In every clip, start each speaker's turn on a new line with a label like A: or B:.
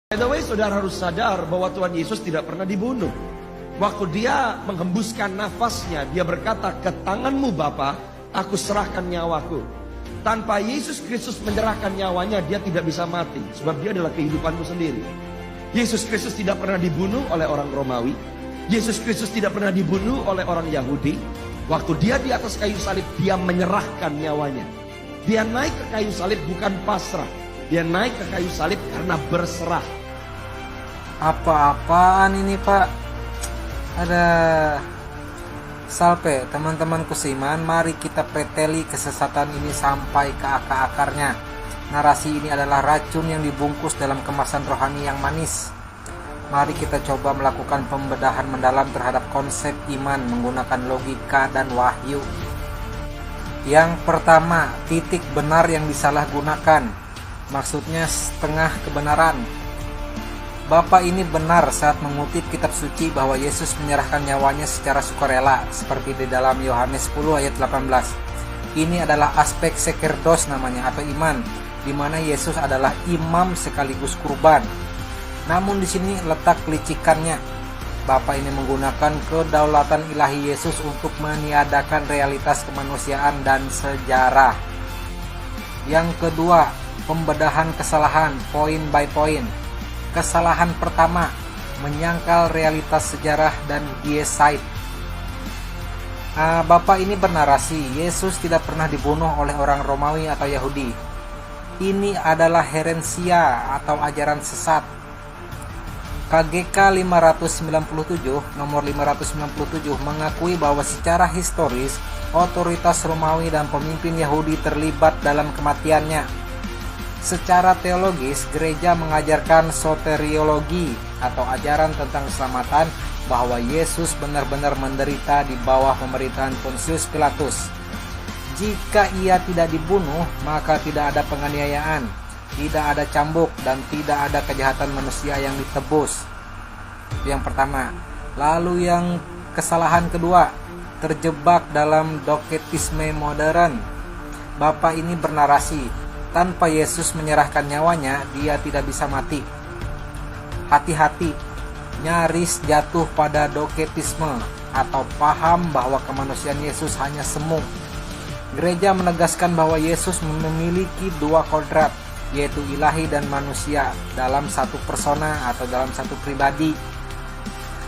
A: By the way, saudara harus sadar bahwa Tuhan Yesus tidak pernah dibunuh. Waktu dia menghembuskan nafasnya, dia berkata, "Ke tanganmu Bapa, aku serahkan nyawaku." Tanpa Yesus Kristus menyerahkan nyawanya, dia tidak bisa mati. Sebab dia adalah kehidupanmu sendiri. Yesus Kristus tidak pernah dibunuh oleh orang Romawi. Yesus Kristus tidak pernah dibunuh oleh orang Yahudi. Waktu dia di atas kayu salib, dia menyerahkan nyawanya. Dia naik ke kayu salib bukan pasrah. Dia naik ke kayu salib karena berserah.
B: Apa-apaan ini Pak? Ada salpe, teman-temanku seiman, mari kita preteli kesesatan ini sampai ke akar-akarnya. Narasi ini adalah racun yang dibungkus dalam kemasan rohani yang manis. Mari kita coba melakukan pembedahan mendalam terhadap konsep iman menggunakan logika dan wahyu. Yang pertama, titik benar yang disalahgunakan. Maksudnya setengah kebenaran. Bapak ini benar saat mengutip kitab suci bahwa Yesus menyerahkan nyawanya secara sukarela, seperti di dalam Yohanes 10 ayat 18. Ini adalah aspek sekerdos namanya, atau iman, di mana Yesus adalah imam sekaligus kurban. Namun di sini letak kelicikannya. Bapak ini menggunakan kedaulatan ilahi Yesus untuk meniadakan realitas kemanusiaan dan sejarah. Yang kedua, pembedahan kesalahan point by point. Kesalahan pertama, menyangkal realitas sejarah dan deicide. Bapak ini bernarasi, Yesus tidak pernah dibunuh oleh orang Romawi atau Yahudi. Ini adalah heresia atau ajaran sesat. KGK 597, nomor 597 mengakui bahwa secara historis, otoritas Romawi dan pemimpin Yahudi terlibat dalam kematiannya. Secara teologis, gereja mengajarkan soteriologi atau ajaran tentang keselamatan bahwa Yesus benar-benar menderita di bawah pemerintahan Pontius Pilatus. Jika ia tidak dibunuh, maka tidak ada penganiayaan, tidak ada cambuk, dan tidak ada kejahatan manusia yang ditebus. Itu yang pertama. Lalu yang kesalahan kedua, terjebak dalam doketisme modern. Bapak ini bernarasi, tanpa Yesus menyerahkan nyawanya, dia tidak bisa mati. Hati-hati, nyaris jatuh pada doketisme atau paham bahwa kemanusiaan Yesus hanya semu. Gereja menegaskan bahwa Yesus memiliki dua kodrat, yaitu ilahi dan manusia, dalam satu persona atau dalam satu pribadi.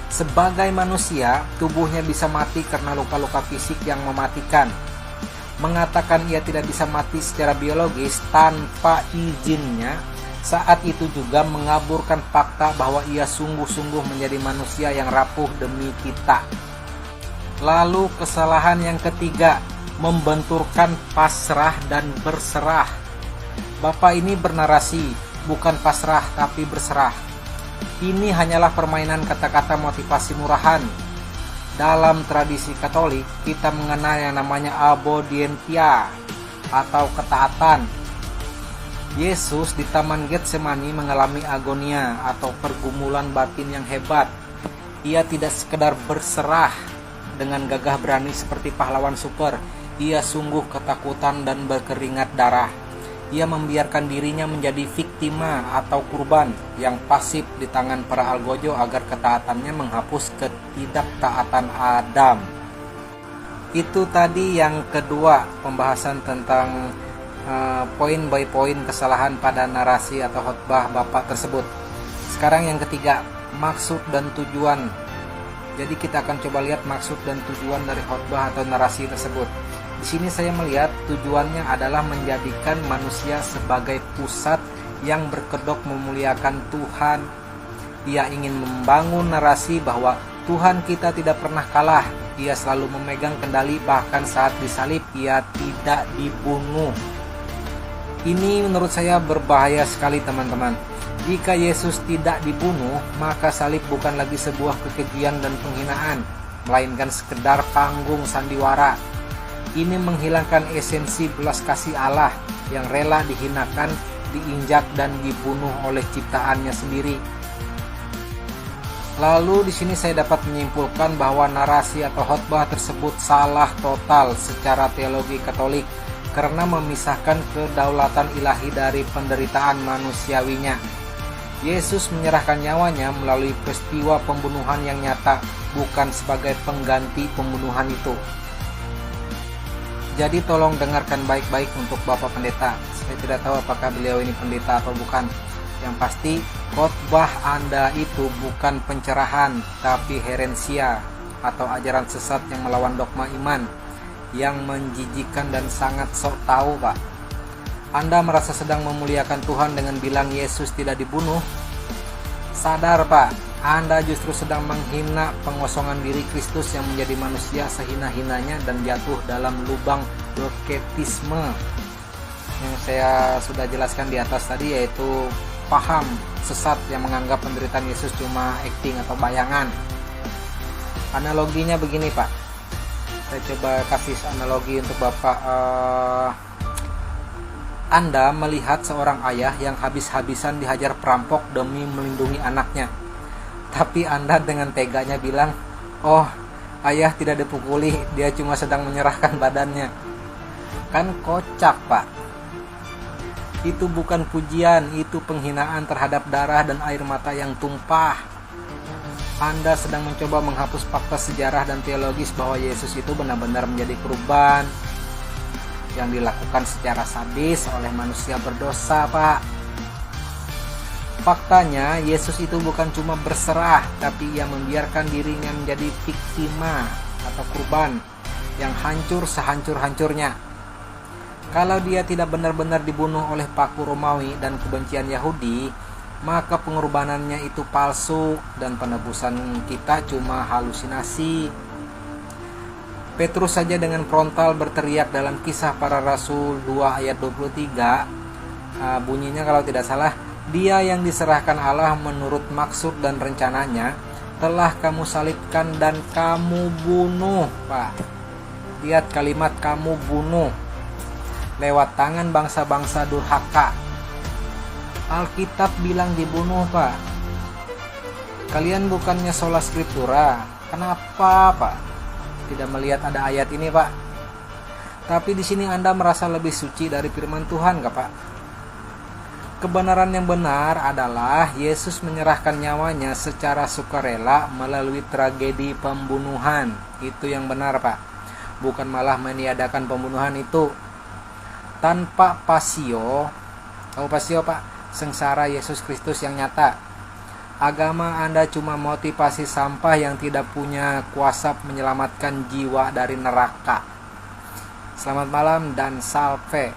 B: Sebagai manusia, tubuhnya bisa mati karena luka-luka fisik yang mematikan. Mengatakan ia tidak bisa mati secara biologis tanpa izinnya, saat itu juga mengaburkan fakta bahwa ia sungguh-sungguh menjadi manusia yang rapuh demi kita. Lalu kesalahan yang ketiga, membenturkan pasrah dan berserah. Bapak ini bernarasi, bukan pasrah tapi berserah. Ini hanyalah permainan kata-kata motivasi murahan. Dalam tradisi Katolik, kita mengenal yang namanya obedientia atau ketaatan. Yesus di Taman Getsemani mengalami agonia atau pergumulan batin yang hebat. Ia tidak sekedar berserah dengan gagah berani seperti pahlawan super. Ia sungguh ketakutan dan berkeringat darah. Ia membiarkan dirinya menjadi viktima atau kurban yang pasif di tangan para algojo agar ketaatannya menghapus ketidaktaatan Adam. Itu tadi yang kedua, pembahasan tentang poin by poin kesalahan pada narasi atau khotbah Bapak tersebut. Sekarang yang ketiga, maksud dan tujuan. Jadi kita akan coba lihat maksud dan tujuan dari khotbah atau narasi tersebut. Di sini saya melihat tujuannya adalah menjadikan manusia sebagai pusat yang berkedok memuliakan Tuhan. Ia ingin membangun narasi bahwa Tuhan kita tidak pernah kalah. Ia selalu memegang kendali, bahkan saat disalib ia tidak dibunuh. Ini menurut saya berbahaya sekali teman-teman. Jika Yesus tidak dibunuh, maka salib bukan lagi sebuah kekejian dan penghinaan, melainkan sekedar panggung sandiwara. Ini menghilangkan esensi belas kasih Allah yang rela dihinakan, diinjak dan dibunuh oleh ciptaannya sendiri. Lalu di sini saya dapat menyimpulkan bahwa narasi atau khotbah tersebut salah total secara teologi Katolik karena memisahkan kedaulatan ilahi dari penderitaan manusiawinya. Yesus menyerahkan nyawanya melalui peristiwa pembunuhan yang nyata, bukan sebagai pengganti pembunuhan itu. Jadi tolong dengarkan baik-baik untuk Bapak Pendeta. Saya tidak tahu apakah beliau ini pendeta atau bukan. Yang pasti, khotbah Anda itu bukan pencerahan, tapi herensia atau ajaran sesat yang melawan dogma iman, yang menjijikan dan sangat sok tahu, Pak. Anda merasa sedang memuliakan Tuhan dengan bilang Yesus tidak dibunuh? Sadar, Pak, Anda justru sedang menghina pengosongan diri Kristus yang menjadi manusia sehina-hinanya dan jatuh dalam lubang doketisme yang saya sudah jelaskan di atas tadi, yaitu paham sesat yang menganggap penderitaan Yesus cuma acting atau bayangan. Analoginya begini, Pak. Saya coba kasih analogi untuk Bapak. Anda melihat seorang ayah yang habis-habisan dihajar perampok demi melindungi anaknya. Tapi Anda dengan teganya bilang, "Oh, ayah tidak dipukuli, dia cuma sedang menyerahkan badannya." Kan kocak, Pak. Itu bukan pujian, itu penghinaan terhadap darah dan air mata yang tumpah. Anda sedang mencoba menghapus fakta sejarah dan teologis bahwa Yesus itu benar-benar menjadi kurban yang dilakukan secara sadis oleh manusia berdosa, Pak. Faktanya, Yesus itu bukan cuma berserah, tapi ia membiarkan dirinya menjadi viktima atau kurban yang hancur sehancur-hancurnya. Kalau dia tidak benar-benar dibunuh oleh paku Romawi dan kebencian Yahudi, maka pengorbanannya itu palsu dan penebusan kita cuma halusinasi. Petrus saja dengan frontal berteriak dalam Kisah Para Rasul 2 ayat 23, bunyinya kalau tidak salah, "Dia yang diserahkan Allah menurut maksud dan rencananya telah kamu salibkan dan kamu bunuh." Pak, lihat kalimat kamu bunuh lewat tangan bangsa-bangsa durhaka. Alkitab bilang dibunuh, Pak. Kalian bukannya sola scriptura. Kenapa, Pak, tidak melihat ada ayat ini, Pak? Tapi di sini Anda merasa lebih suci dari firman Tuhan, nggak, Pak? Kebenaran yang benar adalah Yesus menyerahkan nyawanya secara sukarela melalui tragedi pembunuhan. Itu yang benar, Pak. Bukan malah meniadakan pembunuhan itu. Tanpa pasio, tahu pasio, Pak? Sengsara Yesus Kristus yang nyata. Agama Anda cuma motivasi sampah yang tidak punya kuasa menyelamatkan jiwa dari neraka. Selamat malam dan salve.